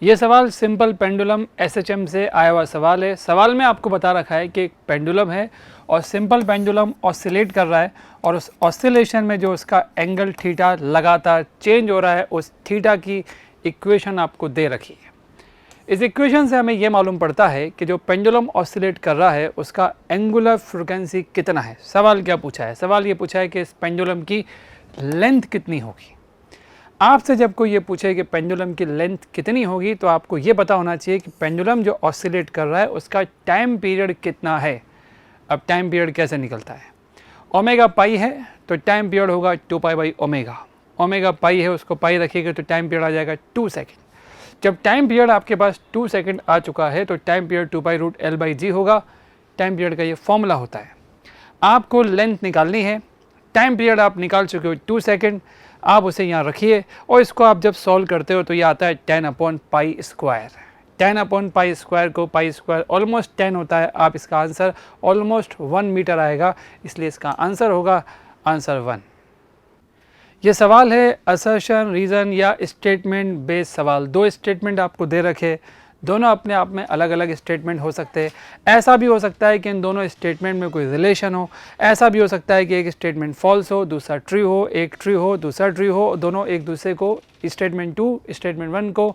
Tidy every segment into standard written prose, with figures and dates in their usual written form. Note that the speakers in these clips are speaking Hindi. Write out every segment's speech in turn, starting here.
ये सवाल सिंपल पेंडुलम एसएचएम से आया हुआ सवाल है। सवाल में आपको बता रखा है कि एक पेंडुलम है और सिंपल पेंडुलम ऑसिलेट कर रहा है और उस ऑसिलेशन में जो उसका एंगल थीटा लगातार चेंज हो रहा है, उस थीटा की इक्वेशन आपको दे रखी है। इस इक्वेशन से हमें यह मालूम पड़ता है कि जो पेंडुलम ऑसिलेट कर रहा है उसका एंगुलर फ्रीक्वेंसी कितना है। सवाल क्या पूछा है? सवाल ये पूछा है कि इस पेंडुलम की लेंथ कितनी होगी। आपसे जब कोई ये पूछे कि पेंडुलम की लेंथ कितनी होगी तो आपको ये पता होना चाहिए कि पेंडुलम जो ऑसिलेट कर रहा है उसका टाइम पीरियड कितना है। अब टाइम पीरियड कैसे निकलता है? ओमेगा पाई है तो टाइम पीरियड होगा 2 पाई बाई ओमेगा। ओमेगा पाई है, उसको पाई रखिएगा तो टाइम पीरियड आ जाएगा 2 सेकेंड। जब टाइम पीरियड आपके पास 2 सेकेंड आ चुका है तो time period 2 pi root L by g होगा। टाइम पीरियड का ये फॉर्मूला होता है। आपको लेंथ निकालनी है। टाइम पीरियड आप निकाल चुके हो 2 सेकेंड, आप उसे यहाँ रखिए और इसको आप जब सॉल्व करते हो तो ये आता है 10 upon pi square. 10 upon pi square को पाई स्क्वायर ऑलमोस्ट 10 होता है, आप इसका आंसर ऑलमोस्ट 1 मीटर आएगा, इसलिए इसका आंसर होगा आंसर 1। ये सवाल है असर्शन, रीज़न या स्टेटमेंट बेस्ड सवाल। 2 स्टेटमेंट आपको दे रखे, दोनों अपने आप में अलग अलग स्टेटमेंट हो सकते हैं। ऐसा भी हो सकता है कि इन दोनों स्टेटमेंट में कोई रिलेशन हो, ऐसा भी हो सकता है कि एक स्टेटमेंट फॉल्स हो, दूसरा ट्रू हो, एक ट्रू हो, दूसरा ट्रू हो, दोनों एक दूसरे को स्टेटमेंट 2 स्टेटमेंट 1 को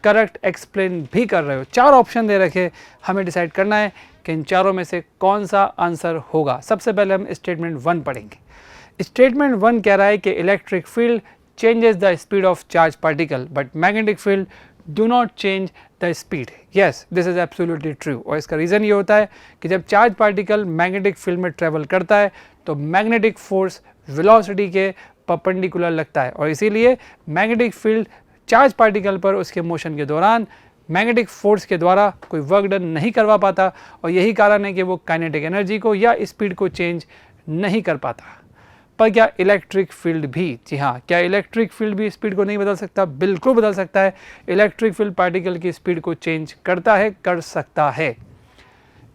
करेक्ट एक्सप्लेन भी कर रहे हो। 4 ऑप्शन दे रखे, हमें डिसाइड करना है कि इन चारों में से कौन सा आंसर होगा। सबसे पहले हम स्टेटमेंट 1 पढ़ेंगे। स्टेटमेंट 1 कह रहा है कि electric field changes the speed of charge particle but magnetic field do not change the speed. Yes, this is absolutely true. और इसका रीज़न ये होता है कि जब चार्ज पार्टिकल मैग्नेटिक फील्ड में ट्रेवल करता है तो मैग्नेटिक फोर्स वेलोसिटी के परपेंडिकुलर लगता है और इसीलिए मैग्नेटिक फील्ड चार्ज पार्टिकल पर उसके मोशन के दौरान मैग्नेटिक फोर्स के द्वारा कोई वर्क डन नहीं करवा पाता और यही कारण है कि वो काइनेटिक एनर्जी को या स्पीड को चेंज नहीं कर पाता। पर क्या इलेक्ट्रिक फील्ड भी? जी हाँ, क्या इलेक्ट्रिक फील्ड भी स्पीड को नहीं बदल सकता? बिल्कुल बदल सकता है। इलेक्ट्रिक फील्ड पार्टिकल की स्पीड को चेंज करता है, कर सकता है।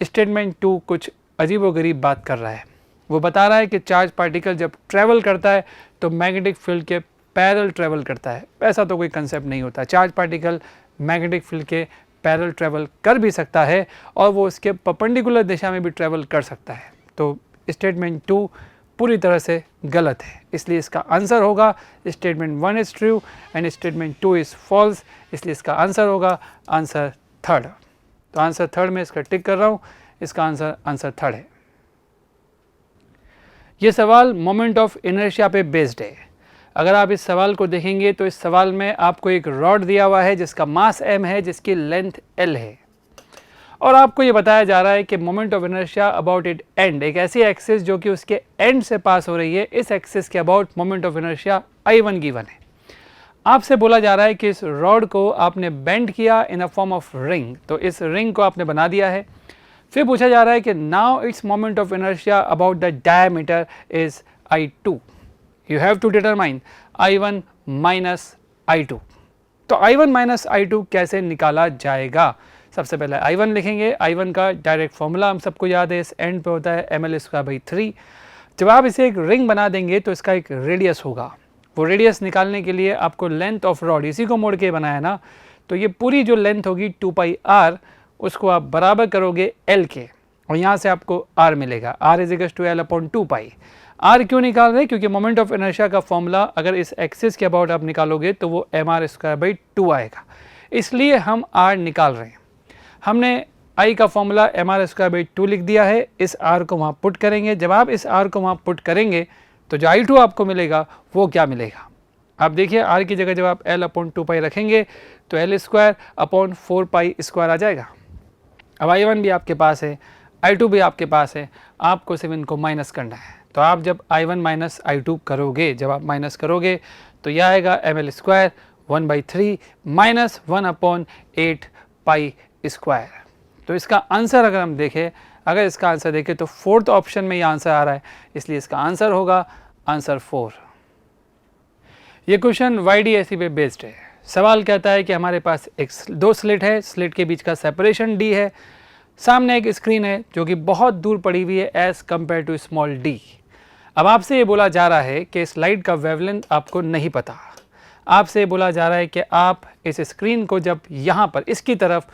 स्टेटमेंट 2 कुछ अजीबोगरीब बात कर रहा है। वो बता रहा है कि चार्ज पार्टिकल जब ट्रैवल करता है तो मैग्नेटिक फील्ड के पैरेलल ट्रैवल करता है। ऐसा तो कोई कंसेप्ट नहीं होता। चार्ज पार्टिकल मैग्नेटिक फील्ड के पैरेलल ट्रैवल कर भी सकता है और वो उसके परपेंडिकुलर दिशा में भी ट्रैवल कर सकता है। तो स्टेटमेंट 2 पूरी तरह से गलत है, इसलिए इसका आंसर होगा statement 1 is true and statement 2 is false, इसलिए इसका आंसर होगा आंसर 3rd। तो आंसर 3rd में इसका टिक कर रहा हूँ, इसका आंसर 3rd है। ये सवाल मोमेंट ऑफ इनर्शिया पे बेस्ड है। अगर आप इस सवाल को देखेंगे तो इस सवाल में आपको एक रॉड दिया हुआ है जिसका मास m है, जिसकी लेंथ l है और आपको ये बताया जा रहा है कि moment of inertia about it and, एक ऐसी एक्सिस जो कि उसके एंड से पास हो रही है, इस एक्सिस के about moment of inertia I1 given है। आपसे बोला जा रहा है कि इस रॉड को आपने बेंड किया इन अ फॉर्म ऑफ रिंग, तो इस रिंग को आपने बना दिया है। फिर पूछा जा रहा है कि now it's moment of inertia about the diameter is I2। You have to determine I1 minus I2। तो I1 माइनस I2 कैसे निकाला जाएगा? सबसे पहले I1 लिखेंगे। I1 का डायरेक्ट फॉर्मूला हम सबको याद है, इस एंड पे होता है ml²/3। जब आप इसे एक रिंग बना देंगे तो इसका एक रेडियस होगा। वो रेडियस निकालने के लिए आपको लेंथ ऑफ रॉड, इसी को मोड़ के बनाया ना, तो ये पूरी जो लेंथ होगी 2 पाई r, उसको आप बराबर करोगे l के और यहाँ से आपको r मिलेगा। r is equal to l upon 2 pi. r क्यों निकाल रहे हैं? क्योंकि मोमेंट ऑफ इनर्शिया का फॉर्मूला अगर इस एक्सिस के अबाउट आप निकालोगे तो वो mr²/2 आएगा, इसलिए हम r निकाल रहे हैं। हमने I का फॉर्मूला mr²/2 लिख दिया है, इस r को वहाँ पुट करेंगे। जब आप इस r को वहाँ पुट करेंगे तो जो I2 आपको मिलेगा वो क्या मिलेगा? आप देखिए, r की जगह जब आप l अपॉन 2 पाई रखेंगे तो l² अपॉन 4 पाई स्क्वायर आ जाएगा। अब I1 भी आपके पास है, I2 भी आपके पास है, आपको सिर्फ इनको माइनस करना है। तो आप जब I1 माइनस I2 करोगे, जब आप माइनस करोगे तो यह आएगा ml² 1/3 minus 1 upon 8 pi square. तो इसका आंसर अगर हम देखें, अगर इसका आंसर देखें तो 4th ऑप्शन में ये आंसर आ रहा है, इसलिए इसका आंसर होगा आंसर 4। ये क्वेश्चन YDAC पे बेस्ड है। सवाल कहता है कि हमारे पास एक 2 स्लिट है, स्लिट के बीच का सेपरेशन d है, सामने एक स्क्रीन है जो कि बहुत दूर पड़ी हुई है as compared to small d। अब आपसे ये बोला जा रहा है कि इस लाइट का वेवलेंथ आपको नहीं पता। आपसे बोला जा रहा है कि आप इस स्क्रीन को जब यहाँ पर इसकी तरफ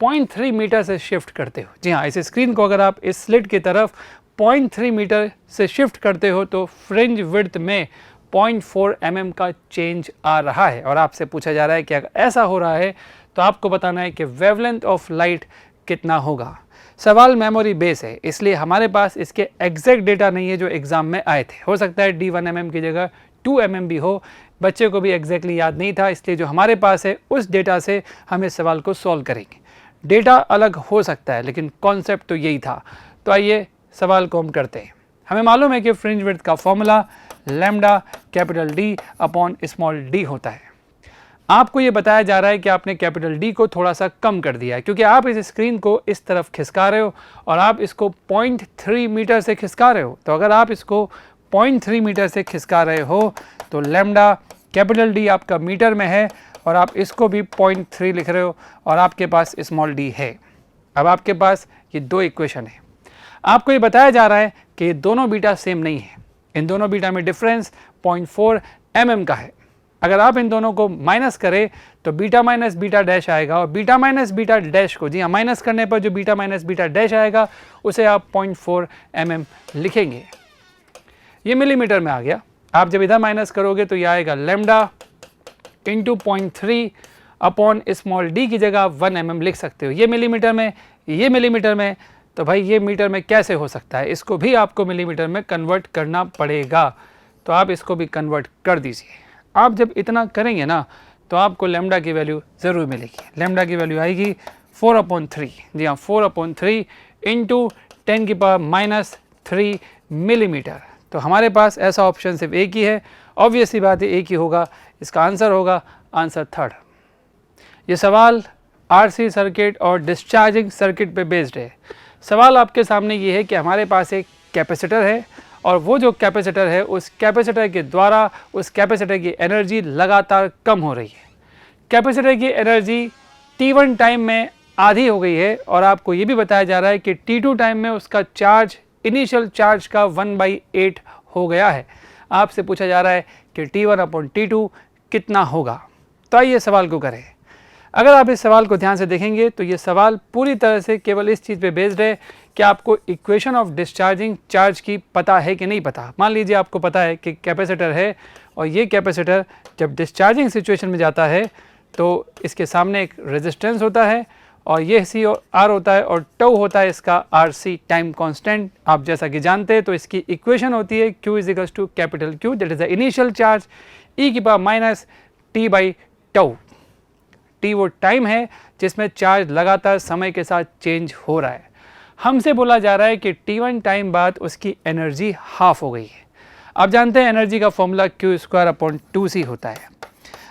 0.3 मीटर से शिफ्ट करते हो, जी हाँ, इस स्क्रीन को अगर आप इस स्लिट की तरफ 0.3 मीटर से शिफ्ट करते हो तो फ्रिंज विड्थ में 0.4 mm का चेंज आ रहा है। और आपसे पूछा जा रहा है कि अगर ऐसा हो रहा है तो आपको बताना है कि वेवलेंथ ऑफ लाइट कितना होगा। सवाल मेमोरी बेस है, इसलिए हमारे पास इसके एग्जैक्ट डेटा नहीं है जो एग्जाम में आए थे। हो सकता है D1 mm की जगह 2 mm भी हो, बच्चे को भी एग्जैक्टली याद नहीं था, इसलिए जो हमारे पास है उस डेटा से हम इस सवाल को सॉल्व करेंगे। डेटा अलग हो सकता है लेकिन कॉन्सेप्ट तो यही था। तो आइए सवाल को हम करते हैं। हमें मालूम है कि फ्रिंज विड्थ का formula lambda capital D upon small d होता है। आपको ये बताया जा रहा है कि आपने कैपिटल D को थोड़ा सा कम कर दिया है क्योंकि आप इस स्क्रीन को इस तरफ खिसका रहे हो और आप इसको 0.3 मीटर से खिसका रहे हो। तो अगर आप इसको 0.3 मीटर से खिसका रहे हो तो लैम्डा कैपिटल D आपका मीटर में है और आप इसको भी 0.3 लिख रहे हो और आपके पास स्मॉल d है। अब आपके पास ये दो इक्वेशन है। आपको ये बताया जा रहा है कि ये दोनों बीटा सेम नहीं है, इन दोनों बीटा में डिफरेंस 0.4 mm का है। अगर आप इन दोनों को माइनस करें तो बीटा माइनस बीटा डैश आएगा और बीटा माइनस बीटा डैश को, जी हाँ, माइनस करने पर जो बीटा माइनस बीटा डैश आएगा उसे आप 0.4 mm लिखेंगे। ये मिलीमीटर में आ गया। आप जब इधर माइनस करोगे तो ये आएगा lambda into 0.3 upon small d की जगह 1 mm लिख सकते हो। ये मिलीमीटर में, ये मिलीमीटर में, तो भाई ये मीटर में कैसे हो सकता है, इसको भी आपको मिलीमीटर में कन्वर्ट करना पड़ेगा। तो आप इसको भी कन्वर्ट कर दीजिए। आप जब इतना करेंगे ना तो आपको लैम्डा की वैल्यू ज़रूर मिलेगी। लैम्डा की वैल्यू आएगी 4/3, जी हाँ, 4/3 इंटू 10 की पावर -3 मिलीमीटर। तो हमारे पास ऐसा ऑप्शन सिर्फ एक ही है, ऑब्वियसली बात है एक ही होगा, इसका आंसर होगा आंसर थर्ड। ये सवाल RC सर्किट और डिस्चार्जिंग सर्किट पे बेस्ड है। सवाल आपके सामने ये है कि हमारे पास एक कैपेसिटर है और वो जो कैपेसिटर है उस कैपेसिटर के द्वारा उस कैपेसिटर की एनर्जी लगातार कम हो रही है। कैपेसिटर की एनर्जी T1 टाइम में आधी हो गई है और आपको ये भी बताया जा रहा है कि T2 टाइम में उसका चार्ज, इनिशियल चार्ज का 1/8 हो गया है। आपसे पूछा जा रहा है कि T1/T2 कितना होगा। तो आइए सवाल को करें। अगर आप इस सवाल को ध्यान से देखेंगे तो ये सवाल पूरी तरह से केवल इस चीज़ पे बेस्ड है कि आपको इक्वेशन ऑफ डिस्चार्जिंग चार्ज की पता है कि नहीं पता। मान लीजिए आपको पता है कि कैपेसिटर है और ये कैपेसिटर जब डिस्चार्जिंग सिचुएशन में जाता है तो इसके सामने एक रेजिस्टेंस होता है और ये C और R होता है और टाउ होता है इसका RC टाइम कांस्टेंट। आप जैसा कि जानते हैं तो इसकी इक्वेशन होती है Q = capital Q, that is the initial charge, e⁻t/टाउ। T वो टाइम है जिसमें चार्ज लगातार समय के साथ चेंज हो रहा है। हमसे बोला जा रहा है कि T1 टाइम बाद उसकी एनर्जी हाफ हो गई है। आप जानते हैं एनर्जी का फॉर्मूला Q²/2C होता है।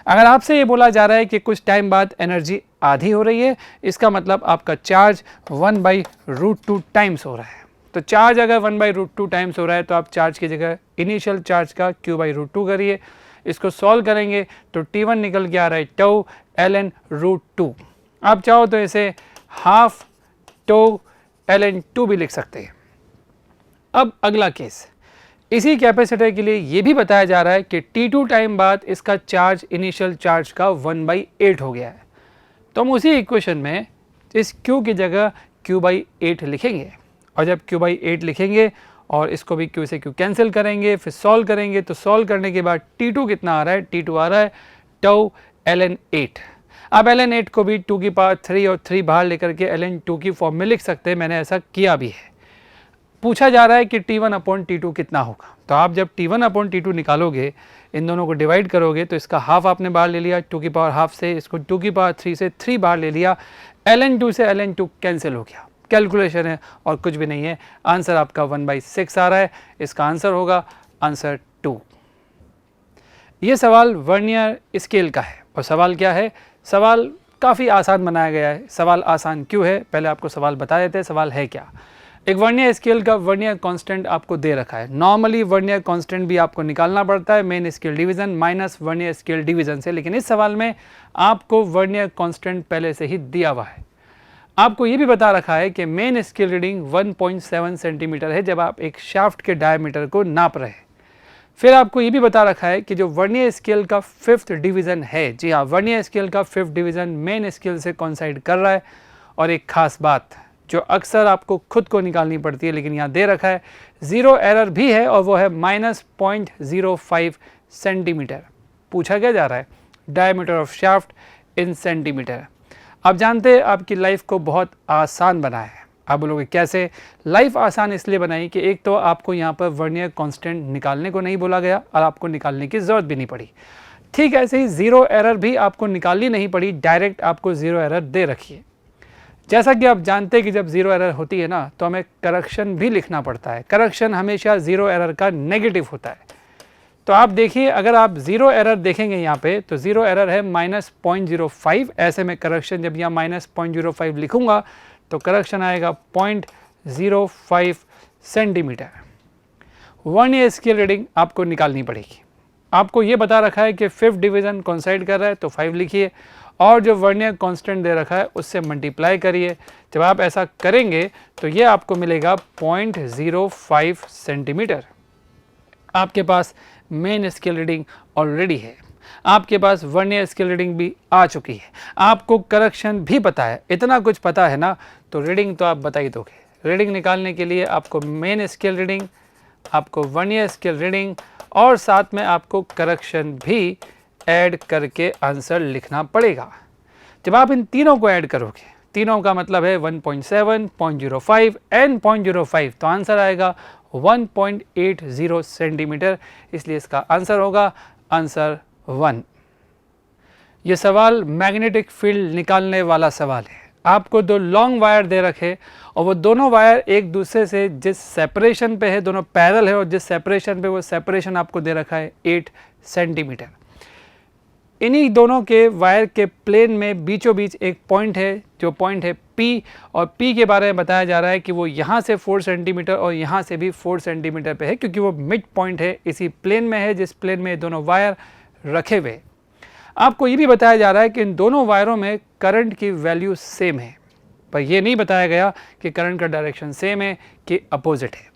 अगर आपसे ये बोला जा रहा है कि कुछ टाइम बाद एनर्जी आधी हो रही है, इसका मतलब आपका चार्ज 1/√2 टाइम्स हो रहा है। तो चार्ज अगर 1/√2 टाइम्स हो रहा है तो आप चार्ज की जगह इनिशियल चार्ज का Q/√2 करिए। इसको सॉल्व करेंगे तो T1 निकल के आ रहा है टाउ ln√2। आप चाहो तो इसे हाफ टाउ ln2 भी लिख सकते हैं। अब अगला केस, इसी कैपेसिटर के लिए ये भी बताया जा रहा है कि T2 टाइम बाद इसका चार्ज इनिशियल चार्ज का 1/8 हो गया है। तो हम उसी इक्वेशन में इस Q की जगह Q/8 लिखेंगे और जब Q/8 लिखेंगे और इसको भी Q से Q कैंसिल करेंगे, फिर सॉल्व करेंगे तो सॉल्व करने के बाद T2 कितना आ रहा है, T2 आ रहा है टाउ ln8। अब ln8 को भी 2 की पावर 3 और 3 बाहर लेकर के ln2 की फॉर्म में लिख सकते हैं, मैंने ऐसा किया भी है। पूछा जा रहा है कि T1/T2 कितना होगा। तो आप जब T1/T2 निकालोगे, इन दोनों को डिवाइड करोगे तो इसका हाफ आपने बाहर ले लिया 2 की पावर हाफ से, इसको 2 की पावर 3 से 3 बाहर ले लिया, ln2 से ln2 कैंसिल हो गया। कैलकुलेशन है और कुछ भी नहीं है, आंसर आपका 1/6 आ रहा है। इसका आंसर होगा आंसर 2। ये सवाल वर्नियर स्केल का है और सवाल क्या है, सवाल काफ़ी आसान बनाया गया है। सवाल आसान क्यों है, पहले आपको सवाल बता देते हैं सवाल है क्या। एक वर्नियर स्केल का वर्नियर कांस्टेंट आपको दे रखा है। नॉर्मली वर्नियर कांस्टेंट भी आपको निकालना पड़ता है main scale division minus vernier scale division से, लेकिन इस सवाल में आपको वर्नियर कांस्टेंट पहले से ही दिया हुआ है। आपको ये भी बता रखा है कि मेन स्केल रीडिंग 1.7 सेंटीमीटर है जब आप एक शाफ्ट के डायमीटर को नाप रहे हैं। फिर आपको ये भी बता रखा है कि जो वर्नियर स्केल का 5th डिवीज़न है, जी हाँ, वर्नियर स्केल का 5th डिवीज़न मेन स्केल से कोइंसाइड कर रहा है। और एक खास बात जो अक्सर आपको खुद को निकालनी पड़ती है, लेकिन यहाँ दे रखा है, ज़ीरो एरर भी है और वो है -0.05 सेंटीमीटर। पूछा क्या जा रहा है, diameter of shaft in centimetre. आप जानते हैं आपकी लाइफ को बहुत आसान बनाया है। आप बोलोगे कैसे? लाइफ आसान इसलिए बनाई कि एक तो आपको यहाँ पर वर्नियर कांस्टेंट निकालने को नहीं बोला गया और आपको निकालने की ज़रूरत भी नहीं पड़ी। ठीक ऐसे ही ज़ीरो एरर भी आपको निकालनी नहीं पड़ी, डायरेक्ट आपको ज़ीरो एरर दे रखी है। जैसा कि आप जानते हैं कि जब ज़ीरो एरर होती है ना, तो हमें करेक्शन भी लिखना पड़ता है। करेक्शन हमेशा ज़ीरो एरर का नेगेटिव होता है। तो आप देखिए, अगर आप ज़ीरो एरर देखेंगे यहाँ पे, तो ज़ीरो एरर है -0.05। ऐसे में करेक्शन जब यहाँ -0.05 लिखूँगा तो करेक्शन आएगा 0.05 सेंटीमीटर। वर्नियर स्केल रीडिंग आपको निकालनी पड़ेगी। आपको ये बता रखा है कि 5th डिवीज़न कोइंसाइड कर रहा है तो 5 लिखिए और जो वर्नियर कांस्टेंट दे रखा है उससे मल्टीप्लाई करिए। जब आप ऐसा करेंगे तो ये आपको मिलेगा 0.05 सेंटीमीटर। आपके पास मेन स्केल रीडिंग ऑलरेडी है, आपके पास वर्नियर स्केल रीडिंग भी आ चुकी है, आपको करेक्शन भी पता है। इतना कुछ पता है ना, तो रीडिंग तो आप बता ही दोगे। रीडिंग निकालने के लिए आपको मेन स्केल रीडिंग, आपको वर्नियर स्केल रीडिंग और साथ में आपको करेक्शन भी ऐड करके आंसर लिखना पड़ेगा। जब आप इन तीनों को ऐड करोगे, तीनों का मतलब है 1.7, 0.05 एंड 0.05, तो आंसर आएगा 1.80 सेंटीमीटर। इसलिए इसका आंसर होगा आंसर 1। ये सवाल मैग्नेटिक फील्ड निकालने वाला सवाल है। आपको दो लॉन्ग वायर दे रखे और वो दोनों वायर एक दूसरे से जिस सेपरेशन पे है, दोनों पैरेलल है और जिस सेपरेशन पे, वो सेपरेशन आपको दे रखा है 8 सेंटीमीटर। इन्हीं दोनों के वायर के प्लेन में बीचों बीच एक पॉइंट है, जो पॉइंट है P, और P के बारे में बताया जा रहा है कि वो यहाँ से 4 सेंटीमीटर और यहाँ से भी 4 सेंटीमीटर पे है, क्योंकि वो मिड पॉइंट है, इसी प्लेन में है जिस प्लेन में दोनों वायर रखे हुए। आपको ये भी बताया जा रहा है कि इन दोनों वायरों में करंट की वैल्यू सेम है, पर यह नहीं बताया गया कि करंट का डायरेक्शन सेम है कि अपोजिट है।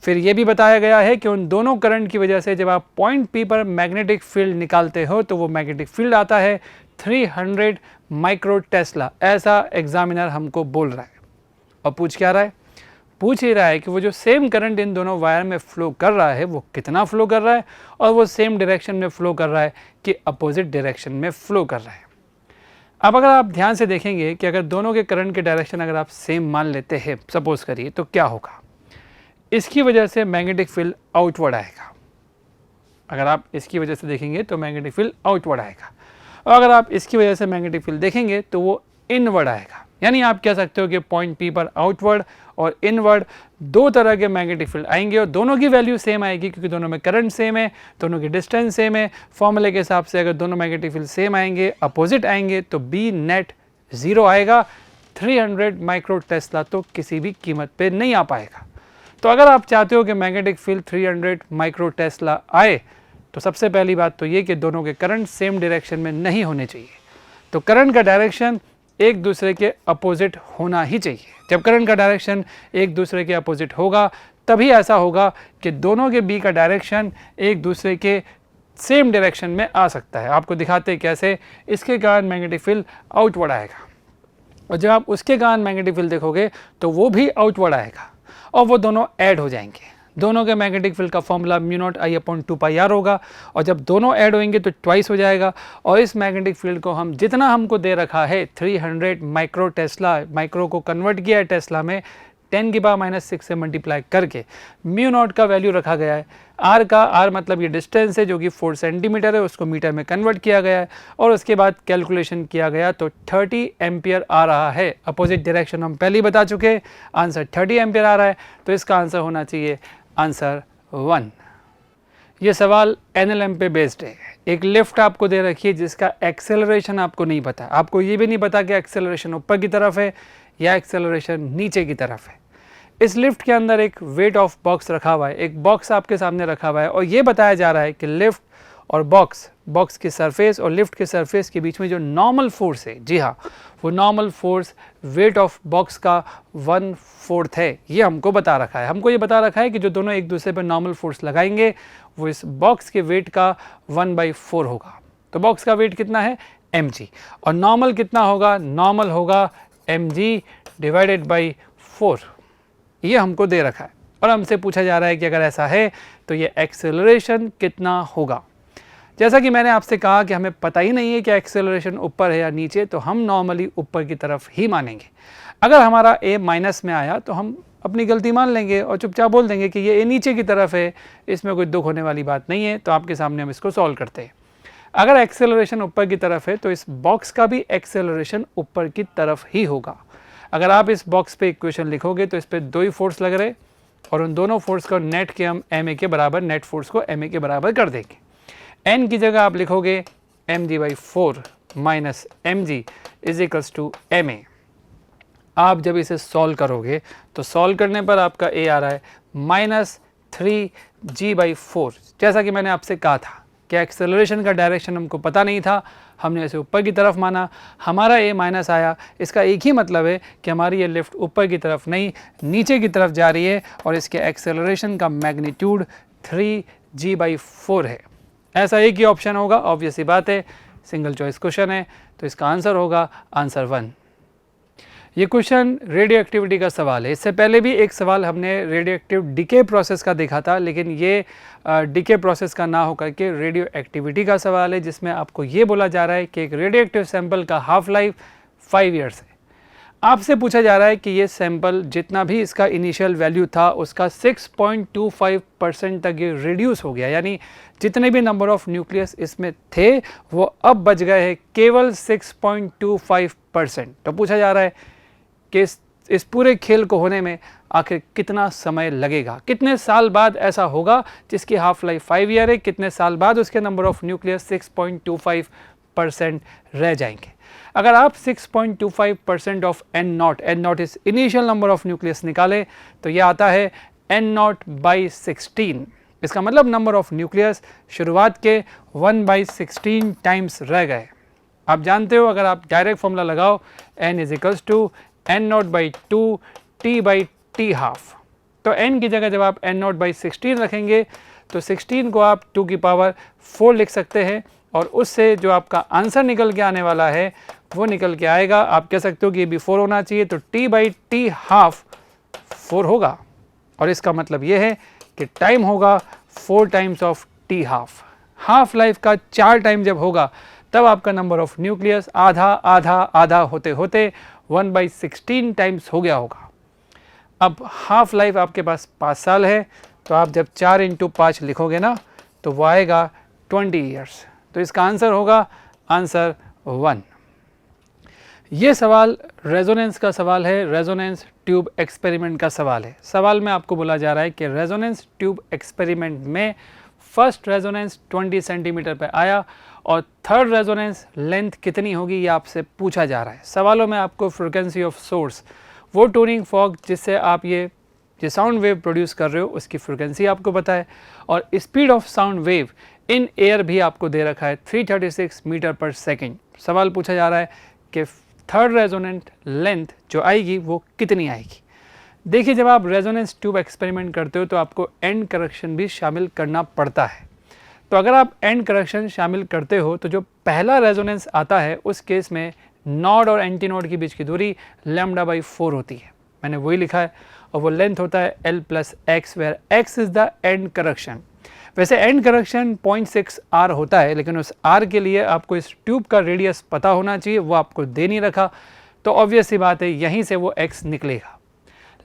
फिर यह भी बताया गया है कि उन दोनों करंट की वजह से जब आप पॉइंट P पर मैग्नेटिक फील्ड निकालते हो तो वो मैग्नेटिक फील्ड आता है 300 माइक्रो टेस्ला। ऐसा एग्जामिनर हमको बोल रहा है। और पूछ क्या रहा है? पूछ ही रहा है कि वो जो सेम करंट इन दोनों वायर में फ्लो कर रहा है वो कितना फ्लो कर रहा है और वो सेम डायरेक्शन में फ्लो कर रहा है कि अपोजिट डायरेक्शन में फ्लो कर रहा है। अब अगर आप ध्यान से देखेंगे कि अगर दोनों के करंट के डायरेक्शन अगर आप सेम मान लेते हैं, सपोज करिए, तो क्या होगा? इसकी वजह से मैग्नेटिक फील्ड आउटवर्ड आएगा। अगर आप इसकी वजह से देखेंगे तो मैग्नेटिक फील्ड आउटवर्ड आएगा, और अगर आप इसकी वजह से मैग्नेटिक फील्ड देखेंगे तो वो इनवर्ड आएगा। यानी आप कह सकते हो कि पॉइंट P पर आउटवर्ड और इनवर्ड दो तरह के मैग्नेटिक फील्ड आएंगे और दोनों की वैल्यू सेम आएगी, क्योंकि दोनों में करंट सेम है, दोनों की डिस्टेंस सेम है। फॉर्मूले के हिसाब से अगर दोनों मैग्नेटिक फील्ड सेम आएंगे, अपोजिट आएंगे, तो B नेट 0 आएगा। 300 माइक्रो टेस्ला तो किसी भी कीमत पे नहीं आ पाएगा। तो अगर आप चाहते हो कि मैग्नेटिक फील्ड 300 माइक्रो टेस्ला आए, तो सबसे पहली बात तो ये कि दोनों के करंट सेम डायरेक्शन में नहीं होने चाहिए। तो करंट का डायरेक्शन एक दूसरे के अपोजिट होना ही चाहिए। जब करंट का डायरेक्शन एक दूसरे के अपोजिट होगा तभी ऐसा होगा कि दोनों के B का डायरेक्शन एक दूसरे के सेम डायरेक्शन में आ सकता है। आपको दिखाते हैं कैसे। इसके कारण मैग्नेटिक फील्ड आउटवर्ड आएगा, और जब आप उसके कारण मैग्नेटिक फील्ड देखोगे तो वो भी आउटवर्ड आएगा और वो दोनों ऐड हो जाएंगे। दोनों के मैग्नेटिक फील्ड का फॉर्मूला μ0I/2πr होगा, और जब दोनों ऐड होंगे तो ट्वाइस हो जाएगा। और इस मैग्नेटिक फील्ड को हम जितना हमको दे रखा है 300 माइक्रो टेस्ला, माइक्रो को कन्वर्ट किया है टेस्ला में, 10⁻⁻⁶ से मल्टीप्लाई करके μ0 का वैल्यू रखा गया है। r का, r मतलब ये डिस्टेंस है जो कि 4 सेंटीमीटर है, उसको मीटर में कन्वर्ट किया गया है और उसके बाद कैलकुलेशन किया गया तो 30 एम्पियर आ रहा है। अपोजिट डायरेक्शन हम पहले ही बता चुके, आंसर 30 एम्पियर आ रहा है, तो इसका आंसर होना चाहिए आंसर 1। ये सवाल NLM पे बेस्ड है। एक लिफ्ट आपको दे रखी है जिसका एक्सेलरेशन आपको नहीं पता, आपको ये भी नहीं पता कि एक्सेलरेशन ऊपर की तरफ है या एक्सेलरेशन नीचे की तरफ है। इस लिफ्ट के अंदर एक वेट ऑफ बॉक्स रखा हुआ है, एक बॉक्स आपके सामने रखा हुआ है और ये बताया जा रहा है कि लिफ्ट और बॉक्स की सरफेस और लिफ्ट के सरफेस के बीच में जो नॉर्मल फोर्स है, जी हाँ, वो normal force weight of box का 1/4 है, ये हमको बता रखा है। हमको ये बता रखा है कि जो दोनों एक दूसरे पर नॉर्मल फोर्स लगाएंगे वो इस बॉक्स के वेट का 1/4 होगा। तो बॉक्स का वेट कितना है, mg, और नॉर्मल कितना होगा, नॉर्मल होगा mg डिवाइडेड बाई 4, ये हमको दे रखा है। और हमसे पूछा जा रहा है कि अगर ऐसा है तो ये एक्सेलरेशन कितना होगा। जैसा कि मैंने आपसे कहा कि हमें पता ही नहीं है कि एक्सेलरेशन ऊपर है या नीचे, तो हम नॉर्मली ऊपर की तरफ ही मानेंगे। अगर हमारा a माइनस में आया तो हम अपनी गलती मान लेंगे और चुपचाप बोल देंगे कि ये a नीचे की तरफ है, इसमें कोई दुख होने वाली बात नहीं है। तो आपके सामने हम इसको सॉल्व करते हैं। अगर एक्सेलरेशन ऊपर की तरफ है तो इस बॉक्स का भी एक्सेलरेशन ऊपर की तरफ ही होगा। अगर आप इस बॉक्स पे इक्वेशन लिखोगे तो इस पे 2 ही फोर्स लग रहे और उन दोनों फोर्स को नेट के हम ma के बराबर, नेट फोर्स को ma के बराबर कर देंगे। n की जगह आप लिखोगे mg/4 minus mg is equals to ma। आप जब इसे सॉल्व करोगे तो सॉल्व करने पर आपका a आ रहा है -3g/4। जैसा कि मैंने आपसे कहा था कि एक्सेलरेशन का डायरेक्शन हमको पता नहीं था, हमने इसे ऊपर की तरफ माना, हमारा a माइनस आया। इसका एक ही मतलब है कि हमारी ये लिफ्ट ऊपर की तरफ नहीं नीचे की तरफ जा रही है और इसके एक्सेलरेशन का मैग्नीट्यूड 3g/4 है। ऐसा एक ही ऑप्शन होगा, ऑब्वियस सी बात है, सिंगल चॉइस क्वेश्चन है, तो इसका आंसर होगा आंसर 1। ये क्वेश्चन रेडियो एक्टिविटी का सवाल है। इससे पहले भी एक सवाल हमने रेडियो एक्टिव डिके प्रोसेस का देखा था, लेकिन ये डिके प्रोसेस का ना होकर के रेडियो एक्टिविटी का सवाल है, जिसमें आपको ये बोला जा रहा है कि एक रेडियो एक्टिव सैंपल का हाफ लाइफ 5 ईयर्स है। आपसे पूछा जा रहा है कि ये सैंपल जितना भी इसका इनिशियल वैल्यू था उसका 6.25% तक ये रिड्यूस हो गया, यानी जितने भी नंबर ऑफ न्यूक्लियस इसमें थे वो अब बच गए हैं केवल 6.25%। तो पूछा जा रहा है कि इस पूरे खेल को होने में आखिर कितना समय लगेगा, कितने साल बाद ऐसा होगा जिसकी हाफ लाइफ 5 ईयर है, कितने साल बाद उसके नंबर ऑफ न्यूक्लियस 6.25% रह जाएंगे। अगर आप 6.25% ऑफ n0 इस इनिशियल नंबर ऑफ न्यूक्लियस निकालें तो यह आता है n0/16। इसका मतलब नंबर ऑफ न्यूक्लियस शुरुआत के 1/16 टाइम्स रह गए। आप जानते हो, अगर आप डायरेक्ट फॉर्मूला लगाओ n is equals to n0/2 t/t½ तो n की जगह जब आप n0/16 रखेंगे तो 16 को आप 2 की पावर 4 लिख सकते हैं और उससे जो आपका आंसर निकल के आने वाला है वो निकल के आएगा। आप कह सकते हो कि ये भी 4 होना चाहिए, तो t/t½ 4 होगा और इसका मतलब ये है कि टाइम होगा 4 times of t½ half life का 4 टाइम जब होगा तब आपका नंबर ऑफ न्यूक्लियस आधा आधा आधा होते होते 1/16 टाइम्स हो गया होगा। अब हाफ लाइफ आपके पास 5 साल है, तो आप जब 4 × 5 लिखोगे ना तो वो आएगा 20 ईयर्स। तो इसका आंसर होगा आंसर 1। ये सवाल रेजोनेंस का सवाल है, रेजोनेंस ट्यूब एक्सपेरिमेंट का सवाल है। सवाल में आपको बोला जा रहा है कि रेजोनेंस ट्यूब एक्सपेरिमेंट में फर्स्ट रेजोनेंस 20 सेंटीमीटर पे आया और थर्ड रेजोनेंस लेंथ कितनी होगी ये आपसे पूछा जा रहा है। सवालों में आपको फ्रीक्वेंसी ऑफ सोर्स, वो टूनिंग फॉग जिससे आप ये साउंड वेव प्रोड्यूस कर रहे हो उसकी फ्रीक्वेंसी आपको पता है, और speed of sound wave in air भी आपको दे रखा है 336 मीटर पर सेकेंड। सवाल पूछा जा रहा है कि थर्ड रेजोनेंट लेंथ जो आएगी वो कितनी आएगी। देखिए, जब आप रेजोनेंस ट्यूब एक्सपेरिमेंट करते हो तो आपको एंड करेक्शन भी शामिल करना पड़ता है। तो अगर आप एंड करेक्शन शामिल करते हो तो जो पहला रेजोनेंस आता है उस केस में नॉड और एंटी नॉड के बीच की दूरी λ/4 होती है, मैंने वही लिखा है, और वो लेंथ होता है l+x, where x is the end correction. वैसे एंड करेक्शन 0.6 r होता है, लेकिन उस r के लिए आपको इस ट्यूब का रेडियस पता होना चाहिए, वो आपको दे नहीं रखा, तो ऑब्वियस सी बात है यहीं से वो x निकलेगा।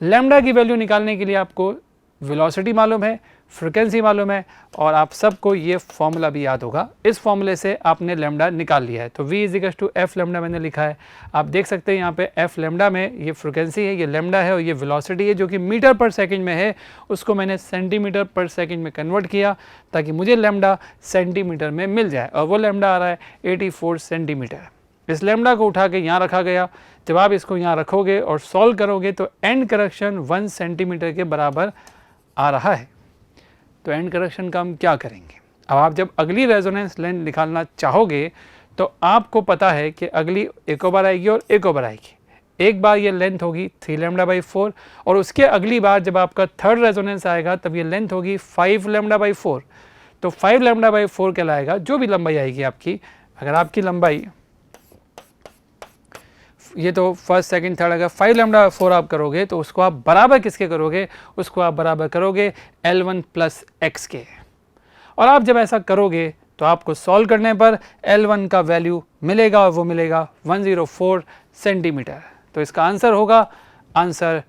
लैम्डा की वैल्यू निकालने के लिए आपको वेलोसिटी मालूम है, फ्रीक्वेंसी मालूम है, और आप सबको ये फॉर्मूला भी याद होगा। इस फॉर्मूले से आपने लैम्डा निकाल लिया है, तो v = f लैम्डा मैंने लिखा है। आप देख सकते हैं यहाँ पे f लैम्डा में ये फ्रीक्वेंसी है, ये लैम्डा है, और ये वेलोसिटी है जो कि मीटर पर सेकंड में है, उसको मैंने सेंटीमीटर पर सेकंड में कन्वर्ट किया ताकि मुझे लैम्डा सेंटीमीटर में मिल जाए, और वो लैम्डा आ रहा है 84 सेंटीमीटर। इस लैम्डा को उठा के यहाँ रखा गया। जब आप इसको यहाँ रखोगे और सॉल्व करोगे तो एंड करेक्शन 1 सेंटीमीटर के बराबर आ रहा है। तो एंड करेक्शन का हम क्या करेंगे, अब आप जब अगली रेजोनेंस लेंथ निकालना चाहोगे तो आपको पता है कि अगली एक और बार आएगी और एक और बार आएगी। एक बार ये लेंथ होगी 3 लैम्डा बाई 4 और उसके अगली बार जब आपका थर्ड रेजोनेंस आएगा तब ये लेंथ होगी 5 लैम्डा बाई 4। तो 5 लैम्डा बाई 4 कहलाएगा जो भी लंबाई आएगी आपकी। अगर आपकी लंबाई ये तो फर्स्ट सेकंड थर्ड, अगर 5 लैम्डा 4 आप करोगे तो उसको आप बराबर किसके करोगे, उसको आप बराबर करोगे L1 प्लस एक्स के। और आप जब ऐसा करोगे तो आपको सॉल्व करने पर L1 का वैल्यू मिलेगा और वो मिलेगा 104 सेंटीमीटर। तो इसका आंसर होगा आंसर